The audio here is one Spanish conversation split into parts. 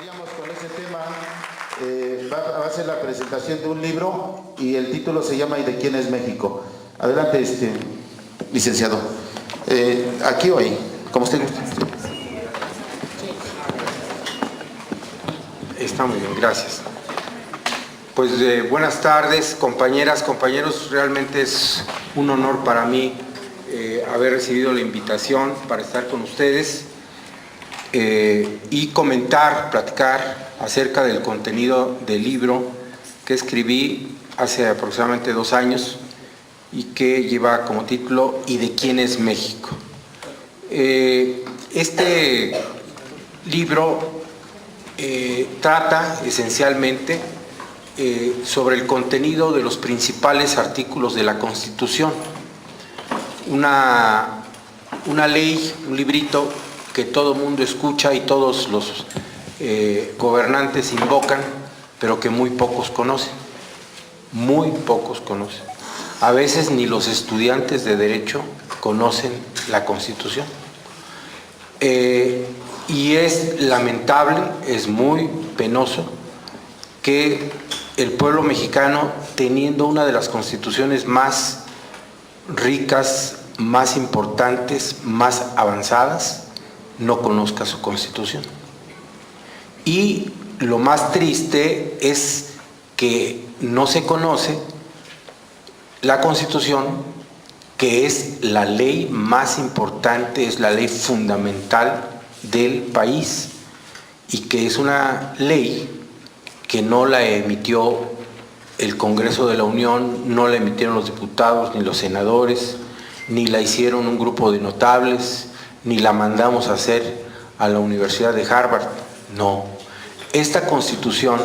Iniciaríamos con ese tema. Va a ser la presentación de un libro y el título se llama ¿Y de quién es México? Adelante, licenciado. Aquí o ahí, como usted guste. Está muy bien, gracias. Pues buenas tardes, compañeras, compañeros. Realmente es un honor para mí haber recibido la invitación para estar con ustedes y comentar, platicar acerca del contenido del libro que escribí hace aproximadamente 2 años y que lleva como título ¿Y de quién es México? Este libro trata esencialmente sobre el contenido de los principales artículos de la Constitución. Una ley, un librito que todo mundo escucha y todos los gobernantes invocan, pero que muy pocos conocen. Muy pocos conocen. A veces ni los estudiantes de Derecho conocen la Constitución. Y es lamentable, es muy penoso que el pueblo mexicano, teniendo una de las constituciones más ricas, más importantes, más avanzadas, no conozca su constitución. Y lo más triste es que no se conoce la constitución, que es la ley más importante, es la ley fundamental del país y que es una ley que no la emitió el Congreso de la Unión, no la emitieron los diputados ni los senadores, ni la hicieron un grupo de notables, ni la mandamos a hacer a la Universidad de Harvard. No, esta Constitución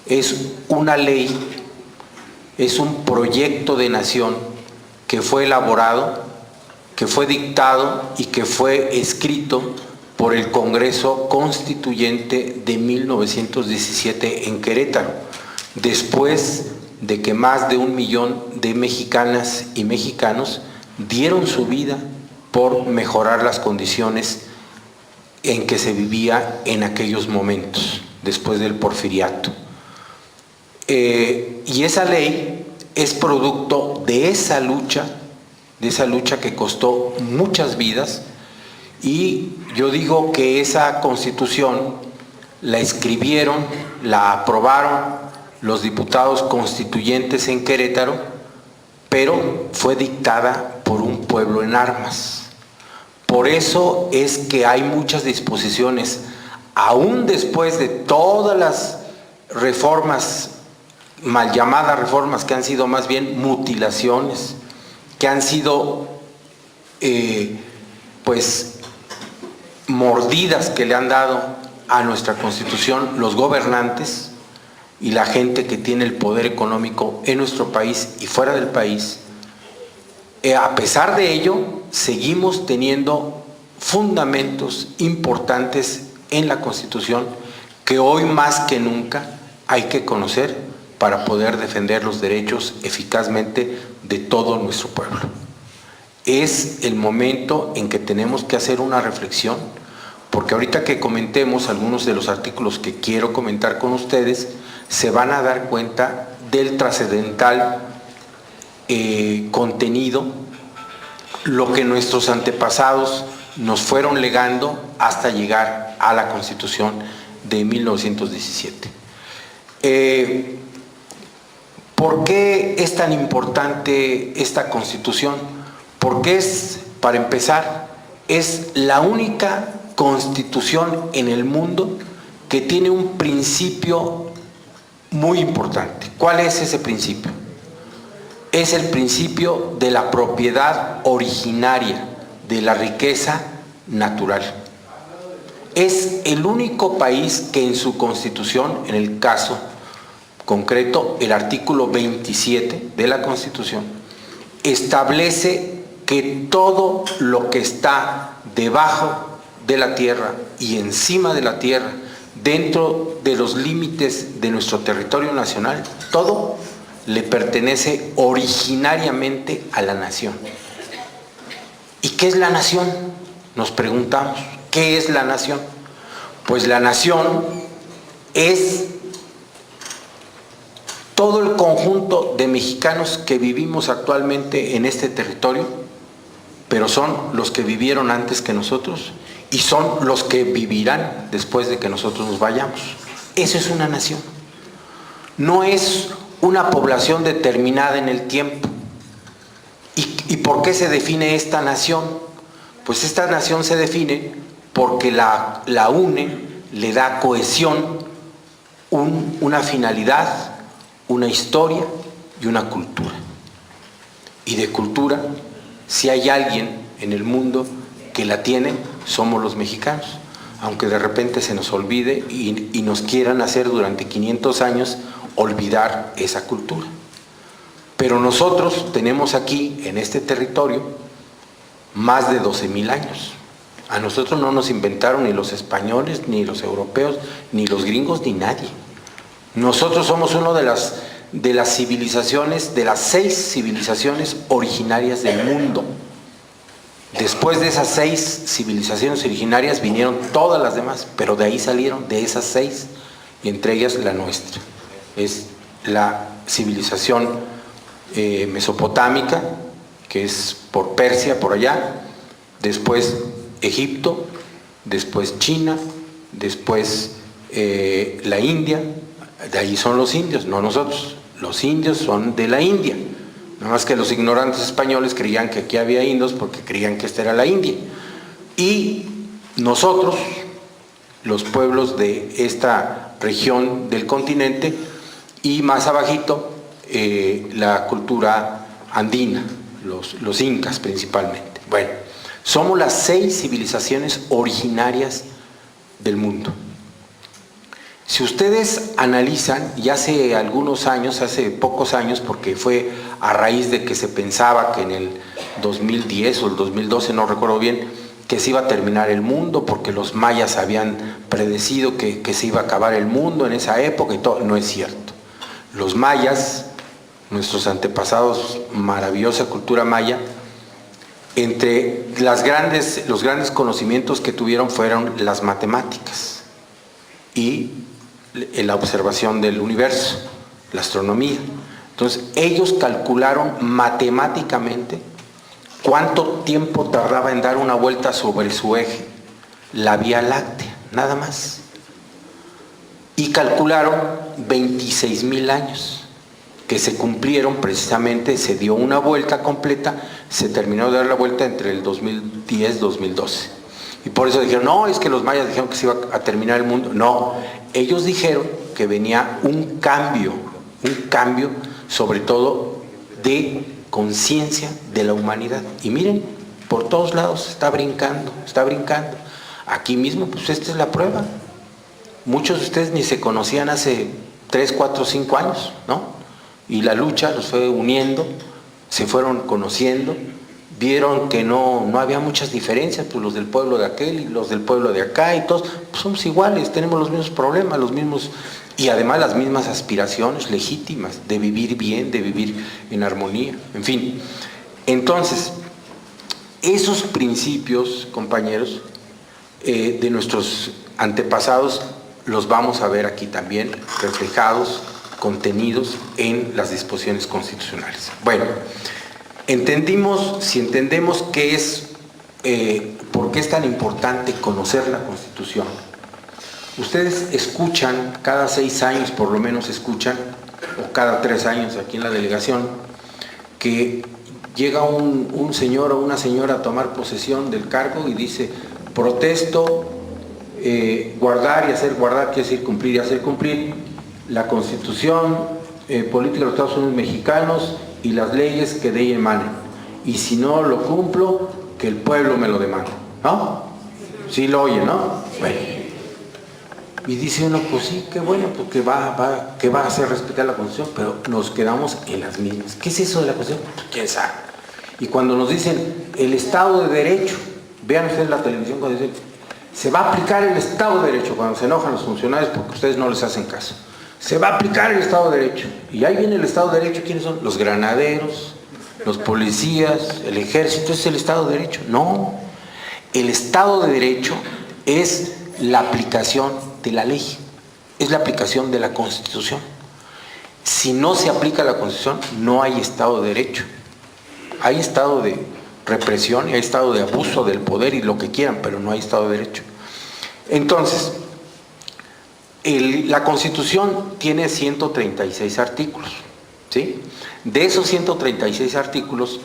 es una ley, es un proyecto de nación que fue elaborado, que fue dictado y que fue escrito por el Congreso Constituyente de 1917 en Querétaro, después de que más de 1 millón de mexicanas y mexicanos dieron su vida por mejorar las condiciones en que se vivía en aquellos momentos, después del porfiriato. Y esa ley es producto de esa lucha que costó muchas vidas. Y yo digo que esa Constitución la escribieron, la aprobaron los diputados constituyentes en Querétaro, pero fue dictada por un pueblo en armas. Por eso es que hay muchas disposiciones, aún después de todas las reformas, mal llamadas reformas, que han sido más bien mutilaciones, que han sido mordidas que le han dado a nuestra Constitución los gobernantes y la gente que tiene el poder económico en nuestro país y fuera del país. A pesar de ello, seguimos teniendo fundamentos importantes en la Constitución que hoy más que nunca hay que conocer para poder defender los derechos eficazmente de todo nuestro pueblo. Es el momento en que tenemos que hacer una reflexión, porque ahorita que comentemos algunos de los artículos que quiero comentar con ustedes, se van a dar cuenta del trascendental contenido, lo que nuestros antepasados nos fueron legando hasta llegar a la Constitución de 1917. ¿Por qué es tan importante esta Constitución? Porque para empezar, es la única Constitución en el mundo que tiene un principio muy importante. ¿Cuál es ese principio? Es el principio de la propiedad originaria de la riqueza natural. Es el único país que en su Constitución, en el caso concreto, el artículo 27 de la Constitución, establece que todo lo que está debajo de la tierra y encima de la tierra, dentro de los límites de nuestro territorio nacional, todo le pertenece originariamente a la nación. ¿Y qué es la nación? Nos preguntamos, ¿qué es la nación? Pues la nación es todo el conjunto de mexicanos que vivimos actualmente en este territorio, pero son los que vivieron antes que nosotros y son los que vivirán después de que nosotros nos vayamos. Eso es una nación. No es una población determinada en el tiempo. ¿Y por qué se define esta nación? Pues esta nación se define porque la une, le da cohesión, una finalidad, una historia y una cultura. Y de cultura, si hay alguien en el mundo que la tiene, somos los mexicanos. Aunque de repente se nos olvide y nos quieran hacer durante 500 años olvidar esa cultura. Pero nosotros tenemos aquí, en este territorio, más de 12,000 años. A nosotros no nos inventaron ni los españoles, ni los europeos, ni los gringos, ni nadie. Nosotros somos una de las civilizaciones, de las 6 civilizaciones originarias del mundo. Después de esas 6 civilizaciones originarias vinieron todas las demás, pero de ahí salieron, de esas 6, y entre ellas la nuestra. Es la civilización mesopotámica, que es por Persia, por allá, después Egipto, después China, después la India. De ahí son los indios, no nosotros. Los indios son de la India. Nada más que los ignorantes españoles creían que aquí había indios porque creían que esta era la India. Y nosotros, los pueblos de esta región del continente, y más abajito, la cultura andina, los incas principalmente. Bueno, somos las 6 civilizaciones originarias del mundo. Si ustedes analizan, y hace algunos años, hace pocos años, porque fue a raíz de que se pensaba que en el 2010 o el 2012, no recuerdo bien, que se iba a terminar el mundo, porque los mayas habían predecido que se iba a acabar el mundo en esa época y todo. No es cierto. Los mayas, nuestros antepasados, maravillosa cultura maya, entre los grandes conocimientos que tuvieron fueron las matemáticas y la observación del universo, la astronomía. Entonces, ellos calcularon matemáticamente cuánto tiempo tardaba en dar una vuelta sobre su eje, la Vía Láctea, nada más. Y calcularon 26,000 años, que se cumplieron precisamente, se dio una vuelta completa, se terminó de dar la vuelta entre el 2010 y 2012. Y por eso dijeron, no, es que los mayas dijeron que se iba a terminar el mundo. No, ellos dijeron que venía un cambio sobre todo de conciencia de la humanidad. Y miren, por todos lados está brincando. Aquí mismo, pues esta es la prueba. Muchos de ustedes ni se conocían hace 3, 4, 5 años, ¿no? Y la lucha los fue uniendo, se fueron conociendo, vieron que no había muchas diferencias, pues los del pueblo de aquel y los del pueblo de acá y todos, pues somos iguales, tenemos los mismos problemas, los mismos, y además las mismas aspiraciones legítimas de vivir bien, de vivir en armonía, en fin. Entonces, esos principios, compañeros, de nuestros antepasados, los vamos a ver aquí también reflejados, contenidos en las disposiciones constitucionales. Bueno, si entendemos qué es, por qué es tan importante conocer la Constitución. Ustedes escuchan, cada 6 años por lo menos escuchan, o cada 3 años aquí en la delegación, que llega un señor o una señora a tomar posesión del cargo y dice, protesto, guardar y hacer guardar, quiere decir cumplir y hacer cumplir, la Constitución política de los Estados Unidos mexicanos y las leyes que de ella emanen. Y si no lo cumplo, que el pueblo me lo demande. ¿No? Sí lo oye, ¿no? Bueno. Y dice uno, pues sí, qué bueno, porque va a hacer respetar la Constitución, pero nos quedamos en las mismas. ¿Qué es eso de la Constitución? Pues quién sabe. Y cuando nos dicen el Estado de Derecho, vean ustedes la televisión cuando dicen, se va a aplicar el Estado de Derecho, cuando se enojan los funcionarios porque ustedes no les hacen caso. Se va a aplicar el Estado de Derecho. Y ahí viene el Estado de Derecho, ¿quiénes son? Los granaderos, los policías, el ejército, es el Estado de Derecho. No, el Estado de Derecho es la aplicación de la ley, es la aplicación de la Constitución. Si no se aplica la Constitución, no hay Estado de Derecho. Hay estado de represión y hay estado de abuso del poder y lo que quieran, pero no hay Estado de Derecho. Entonces, la Constitución tiene 136 artículos, ¿sí? De esos 136 artículos,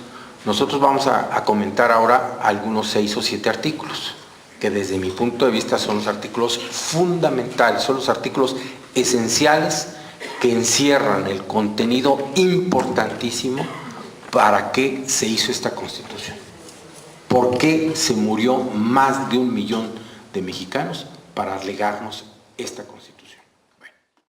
nosotros vamos a comentar ahora algunos 6 o 7 artículos, que desde mi punto de vista son los artículos fundamentales, son los artículos esenciales que encierran el contenido importantísimo para qué se hizo esta Constitución. ¿Por qué se murió más de 1 millón de mexicanos para legarnos esta Constitución?